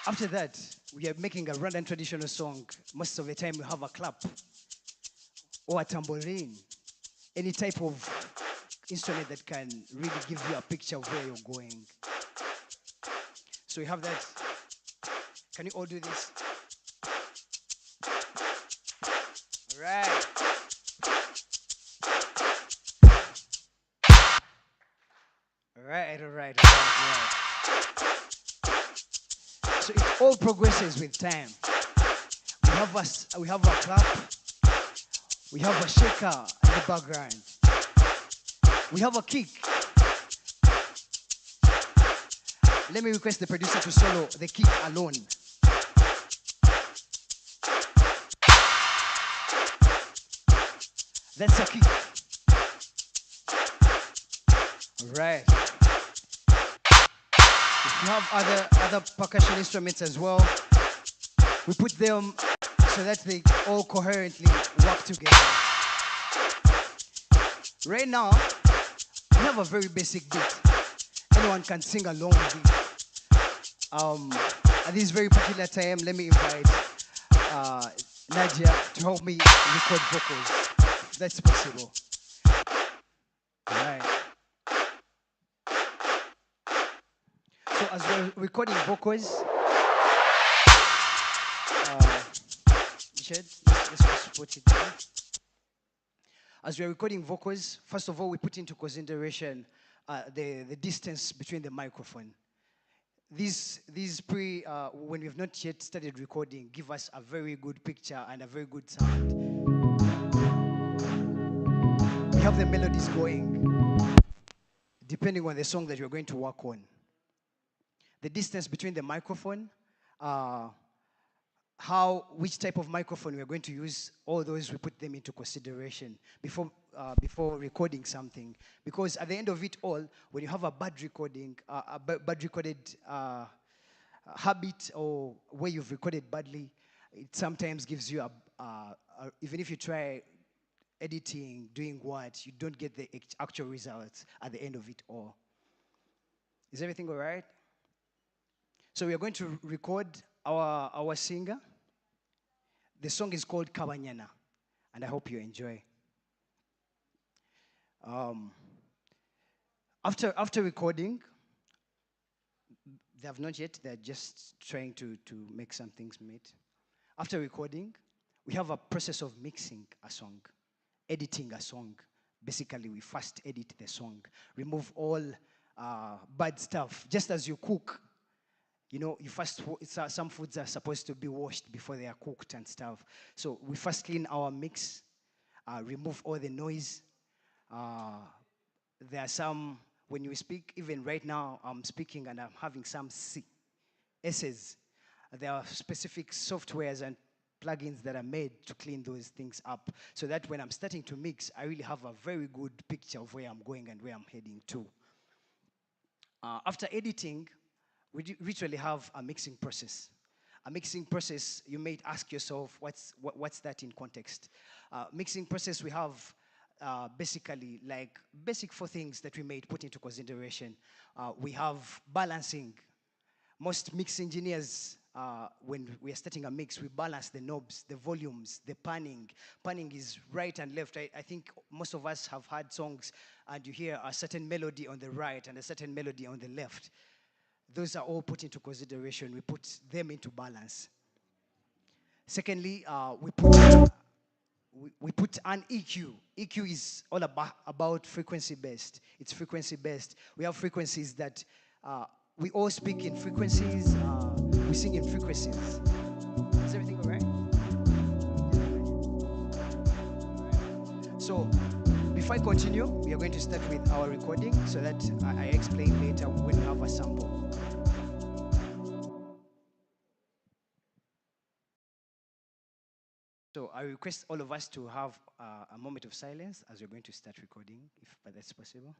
After that, we are making a Rwandan traditional song. Most of the time, we have a clap or a tambourine, any type of instrument that can really give you a picture of where you're going. So we have that. Can you all do this? All right. All right, all right, all right, all right. So it all progresses with time. We have a clap, we have a shaker in the background, we have a kick. Let me request the producer to solo the kick alone. That's a kick. All right. If you have other percussion instruments as well, we put them so that they all coherently work together. Right now, we have a very basic beat. Anyone can sing along with it. At this very particular time, let me invite Nadia to help me record vocals, if that's possible. All right. So as we're recording vocals, let's just put it down. As we're recording vocals, first of all, we put into consideration the distance between the microphone. These when we've not yet started recording, give us a very good picture and a very good sound. We have the melodies going, depending on the song that you're going to work on. The distance between the microphone, which type of microphone we're going to use, all those we put them into consideration before recording something. Because at the end of it all, when you have a bad recorded habit, or where you've recorded badly, it sometimes gives you even if you try editing, doing what, you don't get the actual results at the end of it all. Is everything all right? So we are going to record our singer. The song is called Kabanyana, and I hope you enjoy. After recording, they have not yet, they're just trying to make some things meet. After recording, we have a process of mixing a song, editing a song. Basically, we first edit the song, remove all bad stuff, just as you cook. You know, some foods are supposed to be washed before they are cooked and stuff. So we first clean our mix, remove all the noise. There are some, when you speak, even right now, I'm speaking and I'm having some S's. There are specific softwares and plugins that are made to clean those things up, so that when I'm starting to mix, I really have a very good picture of where I'm going and where I'm heading to. After editing, we literally have a mixing process. A mixing process, you may ask yourself, what's that in context? Mixing process, we have basically like basic 4 things that we may put into consideration. We have balancing. Most mix engineers, when we are starting a mix, we balance the knobs, the volumes, the panning. Panning is right and left. I think most of us have heard songs and you hear a certain melody on the right and a certain melody on the left. Those are all put into consideration. We put them into balance. Secondly, we put an EQ. EQ is all about frequency-based. It's frequency-based. We have frequencies that we all speak in frequencies. We sing in frequencies. Is everything all right? So before I continue, we are going to start with our recording so that I explain later when we have a sample. So I request all of us to have a moment of silence as we're going to start recording, if that's possible.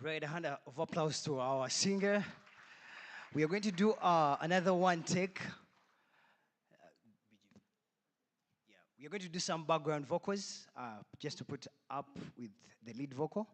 Right, a hand of applause to our singer. We are going to do another one take. We are going to do some background vocals just to put up with the lead vocal.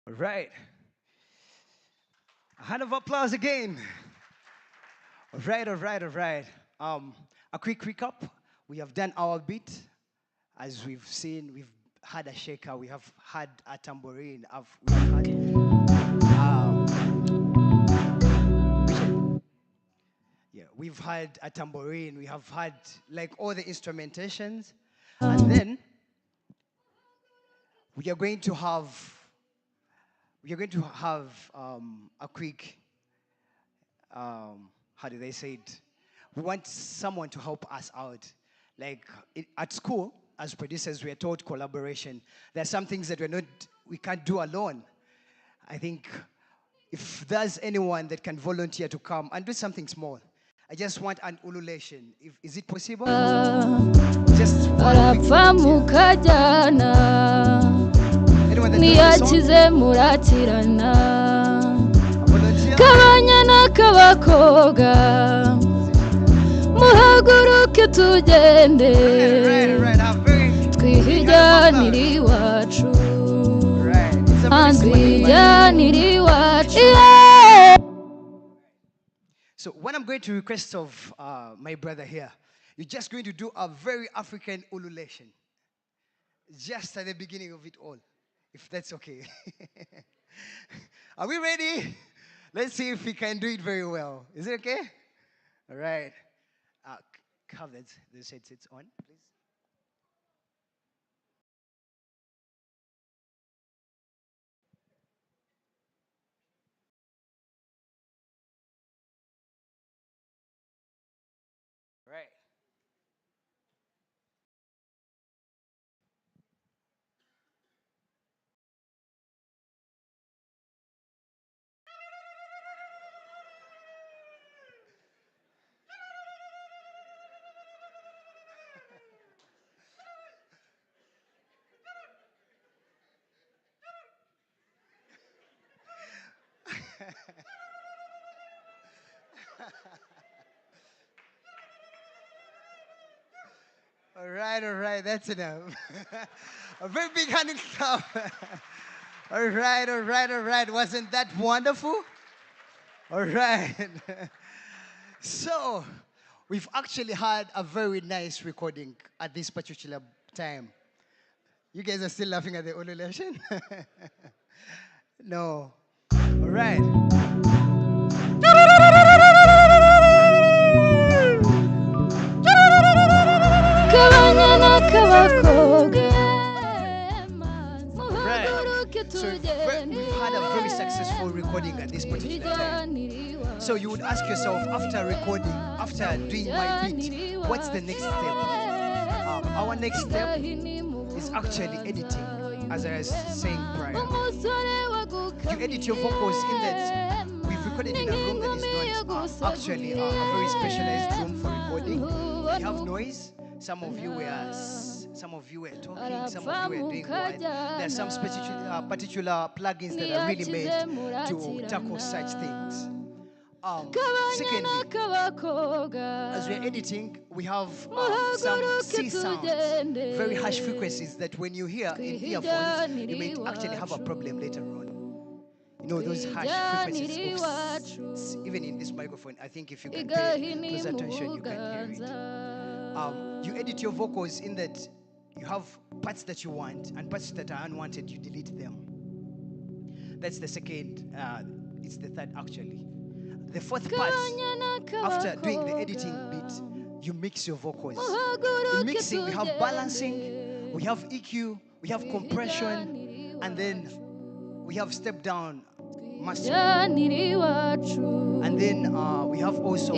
All right. A hand of applause again. All right, all right, all right. A quick recap. We have done our beat. As we've seen, we've had a shaker, we have had a tambourine, we've had a tambourine, we have had like all the instrumentations, and then we are going to have a quick how do they say it? We want someone to help us out. Like at school, as producers, we are taught collaboration. There are some things that we can't do alone. I think if there's anyone that can volunteer to come and do something small, I just want an ululation. Is it possible? Just one quick volunteer. Anyone that knows the song? Kabanyana kabakobwa muhaguruke tugende twihijanira iwacu twihijanira iwacu. So what I'm going to request of my brother here, you're just going to do a very African ululation just at the beginning of it all, if that's okay. Are we ready? Let's see if we can do it very well. Is it okay? All right. Have those headsets on, please. Right. All right, that's enough. A very big hand and stuff. All right. Wasn't that wonderful? All right. So, we've actually had a very nice recording at this particular time. You guys are still laughing at the ululation? No. All right. So we've had a very successful recording at this particular time. So you would ask yourself, after recording, after doing my beat, what's the next step? Our next step is actually editing. as I was saying prior, you edit your vocals in that we've recorded in a room that is not actually a very specialized room for recording. We have noise. Some of you were talking. Some of you were doing what. There are some particular plugins that are really made to tackle such things. Secondly, as we're editing, we have some C sounds, very harsh frequencies that when you hear in earphones, you may actually have a problem later on. You know, those harsh frequencies of even in this microphone, I think if you can pay close attention, you can hear it. You edit your vocals in that you have parts that you want and parts that are unwanted, you delete them. That's the second, it's the third actually. The fourth part, after doing the editing bit, you mix your vocals. In mixing, we have balancing, we have EQ, we have compression, and then we have step down mastering. And then we have also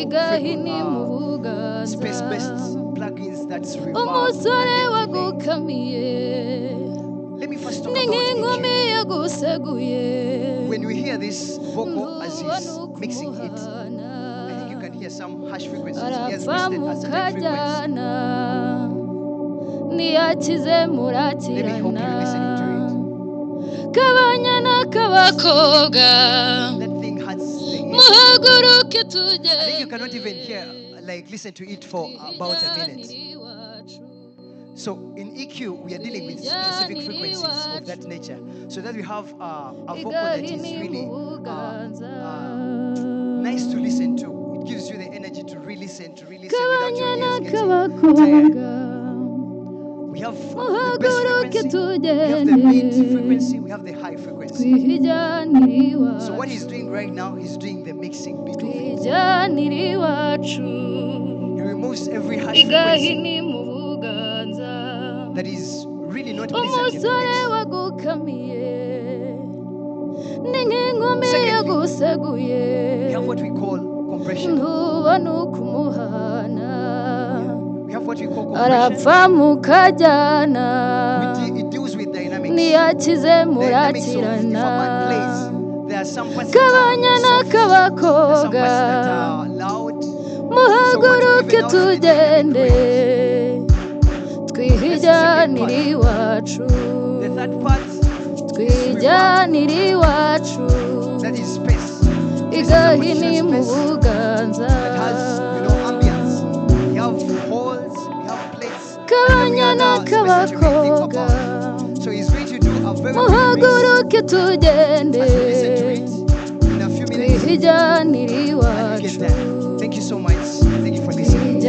space-based plugins that's reverb and delay. Let me first talk about EQ. When we hear this vocal as he's mixing it, I think you can hear some harsh frequencies. He has listed a certain frequency. Let me hope you're listening to it. That thing has the ear. I think you cannot even hear, listen to it for about a minute. So in EQ, we are dealing with specific frequencies of that nature, so that we have a vocal that is really nice to listen to. It gives you the energy to re-listen without your ears getting tired. We have the best frequency, we have the mid frequency, we have the high frequency. So what he's doing right now, he's doing the mixing bit of it. He removes every high frequency that is really not pleasant in the mix. Secondly, we have what we call compression. We have what we call compression. It deals with dynamics. Dynamics of if a man plays, there are some parts that are soft, there are some parts that are loud. So what we even out the dynamic range. That's the second part. The third part is reverb. That is space. This is a particular space that has, ambience. We have holes, we have plates, and we have space that you can think about. So he's going to do a very good mix. As we listen to it in a few minutes, and we get that. Thank you so much. Thank you for listening.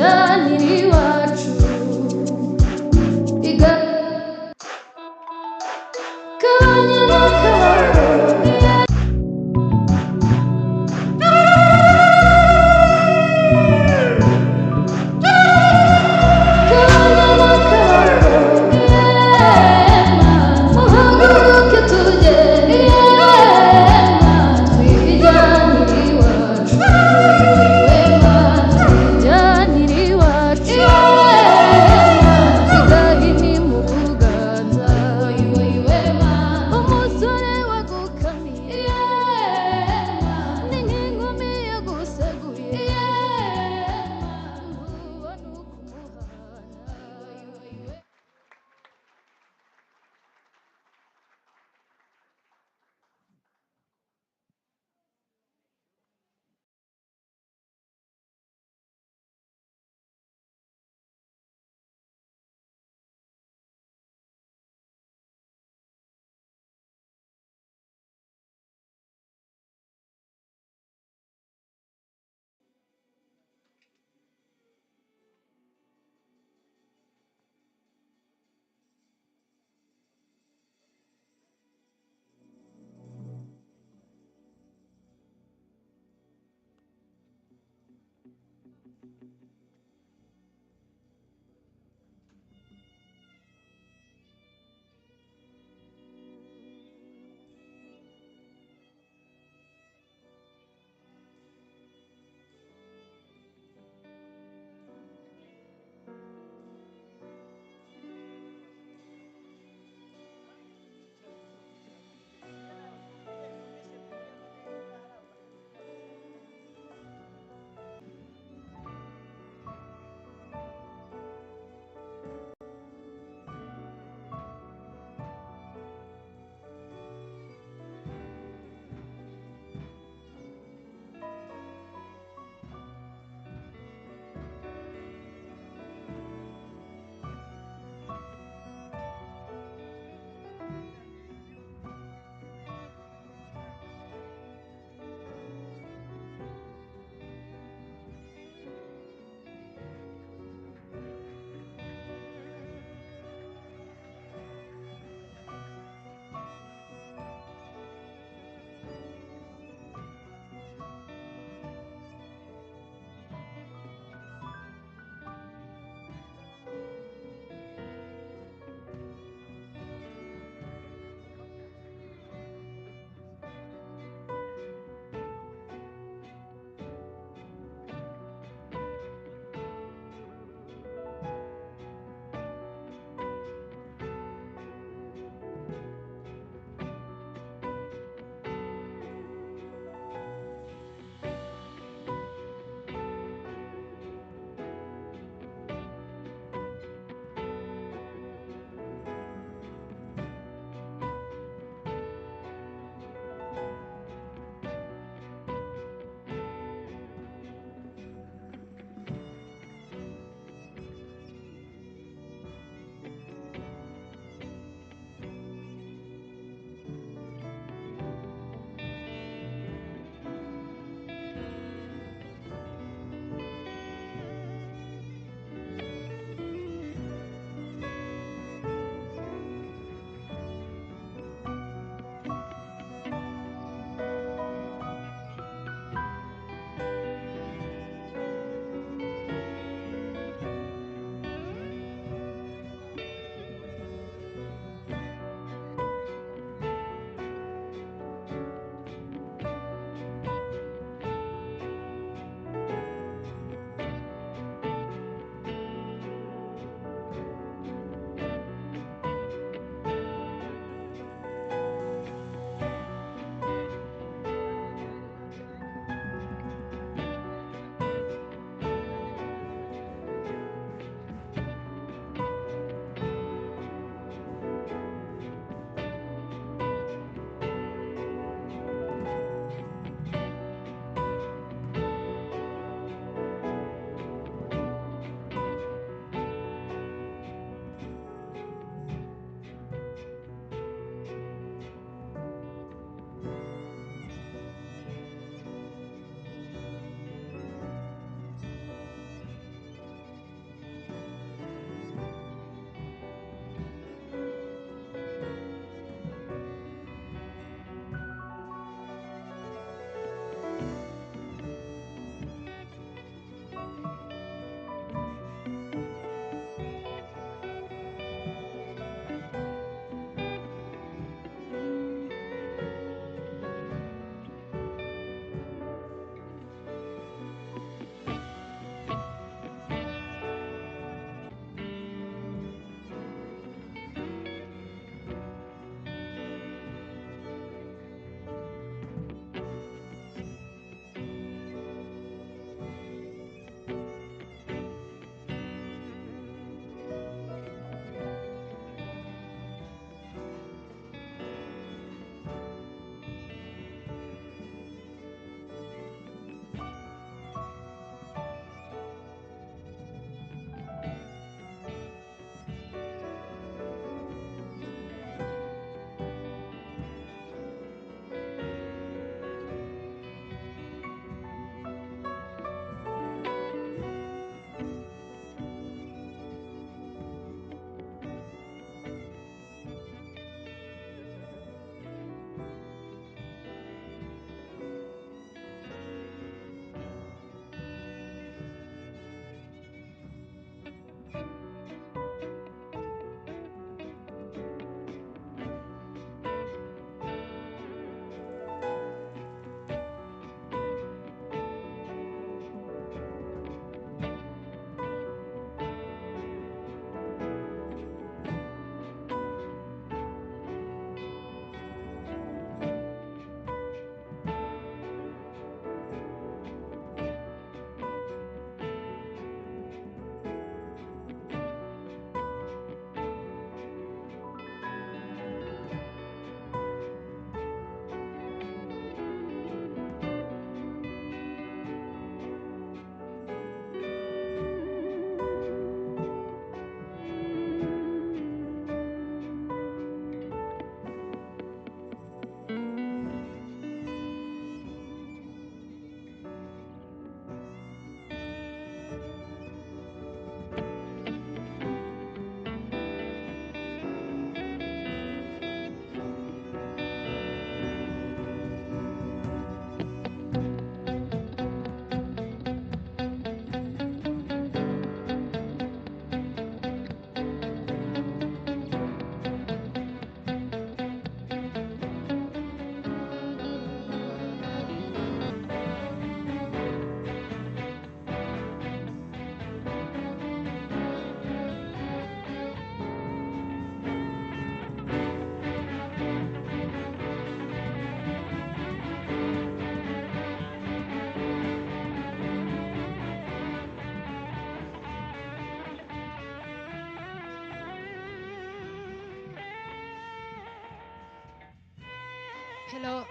Hello,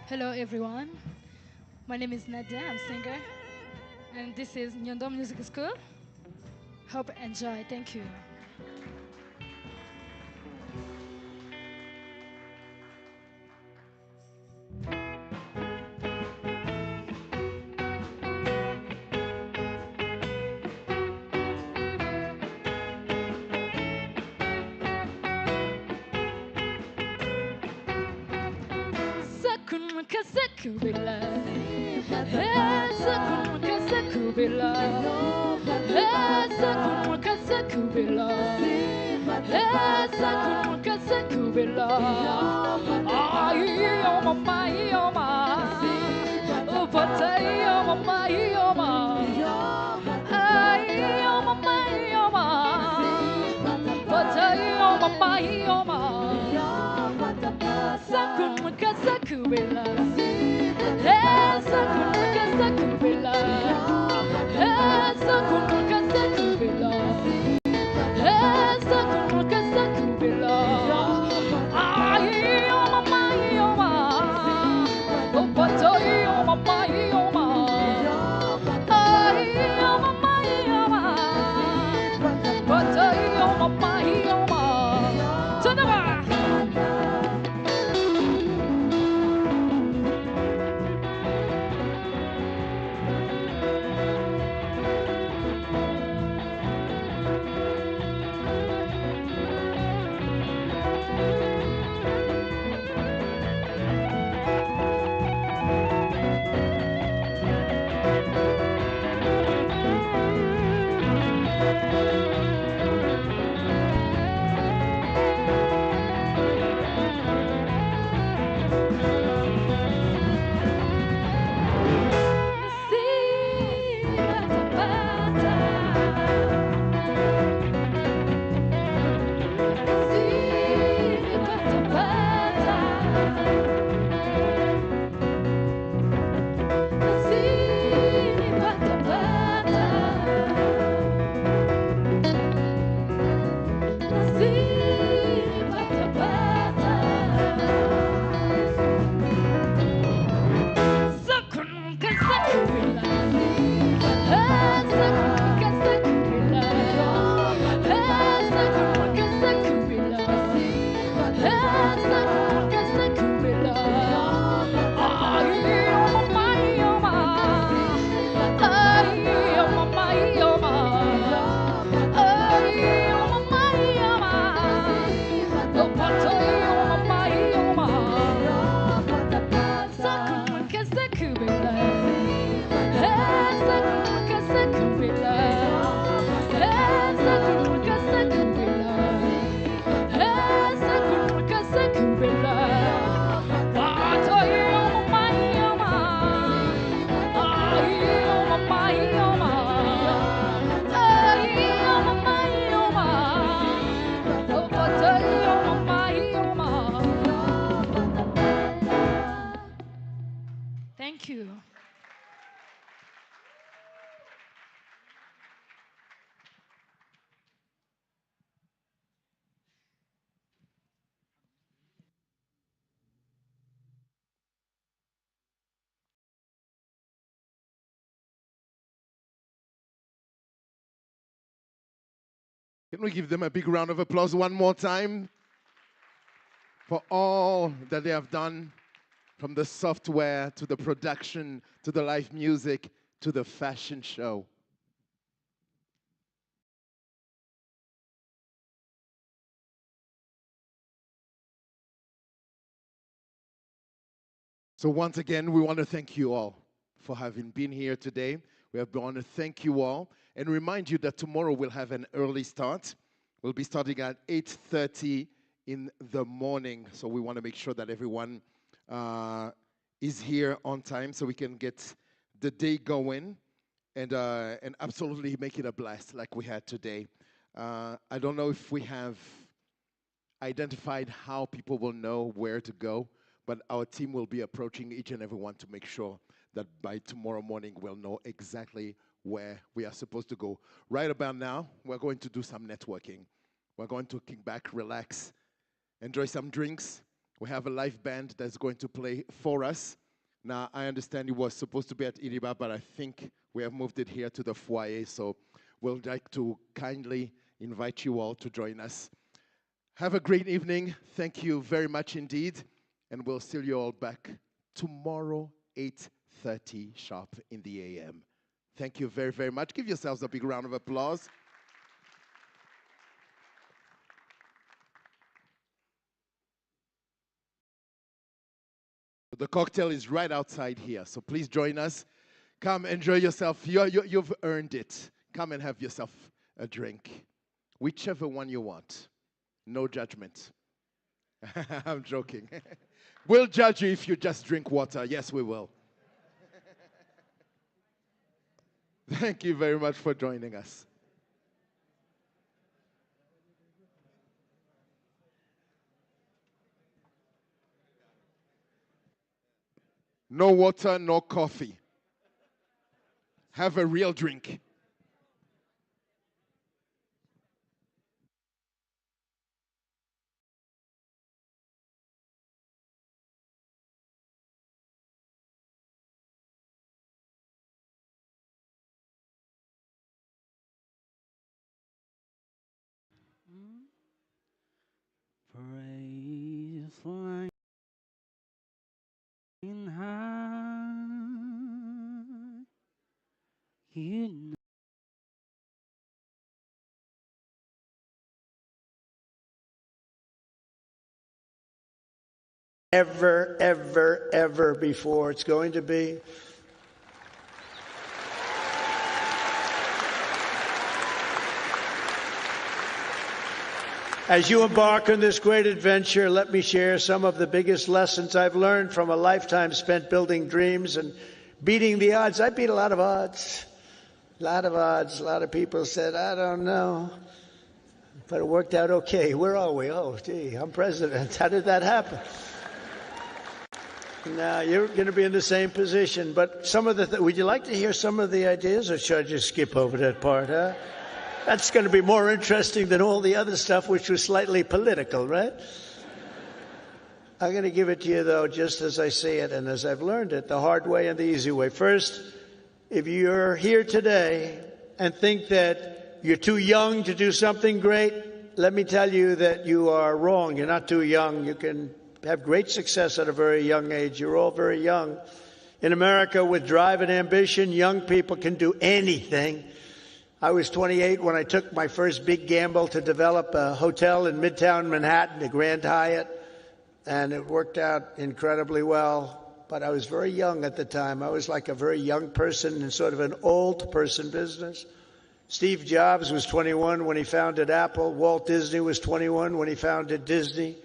hello everyone. My name is Nadia. I'm a singer, and this is Nyondo Music School. Hope enjoy. Thank you. Sakun kasakubila, sakun kasakubila, sakun kasakubila, sakun kasakubila. Ay, oh mama, oh mama, oh patay, oh mama, oh mama. Ay, oh mama, oh mama, patay, oh mama, oh mama. Sakun kasakubila, sakun kasakubila, sakun kasakubila, sakun kasakubila. Ay, oh mama, oh mama, oh patay, oh mama, oh mama. Ay, oh mama, oh mama, patay, oh mama, oh mama. Turn around. Thank you. Can we give them a big round of applause one more time for all that they have done, from the software to the production to the live music to the fashion show? So once again, we want to thank you all for having been here today. We want to thank you all and remind you that tomorrow we'll have an early start. We'll be starting at 8:30 in the morning. So we want to make sure that everyone is here on time so we can get the day going and absolutely make it a blast like we had today. I don't know if we have identified how people will know where to go, but our team will be approaching each and every one to make sure that by tomorrow morning we'll know exactly where we are supposed to go. Right about now, we're going to do some networking. We're going to kick back, relax, enjoy some drinks. We have a live band that's going to play for us. Now, I understand it was supposed to be at Iriba, but I think we have moved it here to the foyer, so we'll like to kindly invite you all to join us. Have a great evening. Thank you very much indeed, and we'll see you all back tomorrow, 8:30 sharp in the AM. Thank you very, very much. Give yourselves a big round of applause. The cocktail is right outside here, so please join us. Come, enjoy yourself. You've earned it. Come and have yourself a drink. Whichever one you want. No judgment. I'm joking. We'll judge you if you just drink water. Yes, we will. Thank you very much for joining us. No water, no coffee. Have a real drink. Praise flying high, you know. Ever before. It's going to be. As you embark on this great adventure, let me share some of the biggest lessons I've learned from a lifetime spent building dreams and beating the odds. I beat a lot of odds. A lot of odds. A lot of people said, I don't know. But it worked out okay. Where are we? Oh, gee, I'm president. How did that happen? Now, you're going to be in the same position. But some of the would you like to hear some of the ideas, or should I just skip over that part, huh? That's going to be more interesting than all the other stuff, which was slightly political, right? I'm going to give it to you, though, just as I see it and as I've learned it, the hard way and the easy way. First, if you're here today and think that you're too young to do something great, let me tell you that you are wrong. You're not too young. You can have great success at a very young age. You're all very young. In America, with drive and ambition, young people can do anything. I was 28 when I took my first big gamble to develop a hotel in Midtown Manhattan, the Grand Hyatt, and it worked out incredibly well. But I was very young at the time. I was like a very young person in sort of an old person business. Steve Jobs was 21 when he founded Apple. Walt Disney was 21 when he founded Disney.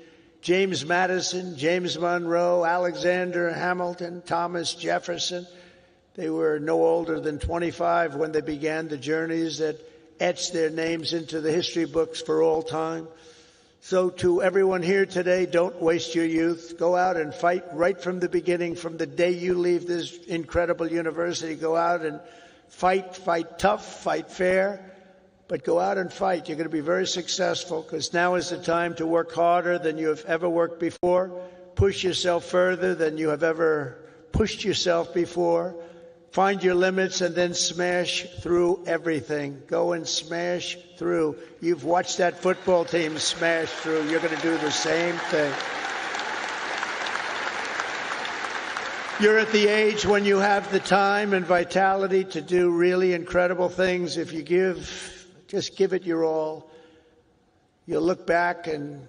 James Madison, James Monroe, Alexander Hamilton, Thomas Jefferson. They were no older than 25 when they began the journeys that etched their names into the history books for all time. So to everyone here today, don't waste your youth. Go out and fight right from the beginning, from the day you leave this incredible university. Go out and fight tough, fight fair, but go out and fight. You're going to be very successful, because now is the time to work harder than you have ever worked before. Push yourself further than you have ever pushed yourself before. Find your limits and then smash through everything. Go and smash through. You've watched that football team smash through. You're going to do the same thing. You're at the age when you have the time and vitality to do really incredible things. If you just give it your all. You'll look back, and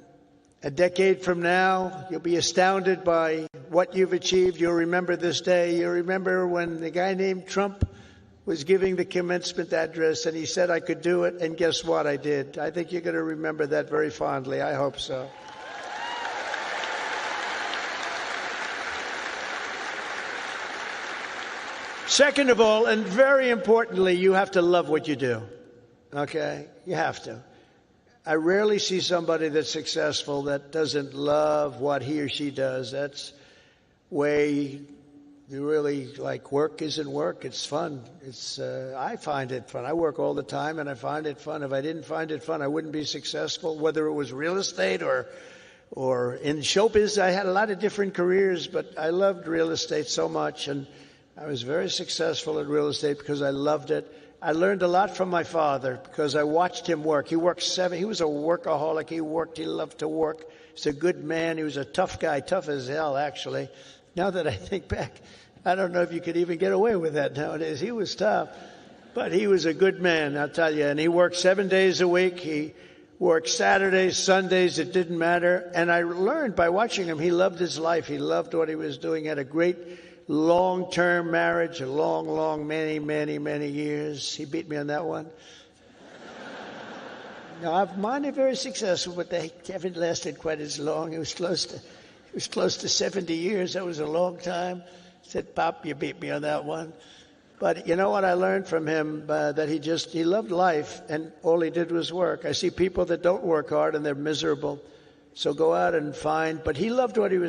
a decade from now, you'll be astounded by what you've achieved. You'll remember this day. You'll remember when the guy named Trump was giving the commencement address, and he said I could do it, and guess what? I did. I think you're going to remember that very fondly. I hope so. Second of all, and very importantly, you have to love what you do. Okay? You have to. I rarely see somebody that's successful that doesn't love what he or she does. That's way you really like. Work isn't work. It's fun. I find it fun. I work all the time, and I find it fun. If I didn't find it fun, I wouldn't be successful, whether it was real estate or or in showbiz. I had a lot of different careers, but I loved real estate so much, and I was very successful at real estate because I loved it. I learned a lot from my father because I watched him work. He worked he was a workaholic. He worked. He loved to work. He's a good man. He was a tough guy, tough as hell, actually. Now that I think back, I don't know if you could even get away with that nowadays. He was tough, but he was a good man, I'll tell you. And he worked 7 days a week. He worked Saturdays, Sundays, it didn't matter. And I learned by watching him, he loved his life. He loved what he was doing. He had a great long-term marriage, a long, many years. He beat me on that one. Now, mine are very successful, but they haven't lasted quite as long. It was close to 70 years. That was a long time. I said, Pop, you beat me on that one. But you know what I learned from him? That he loved life, and all he did was work. I see people that don't work hard, and they're miserable. So go out and find. But he loved what he was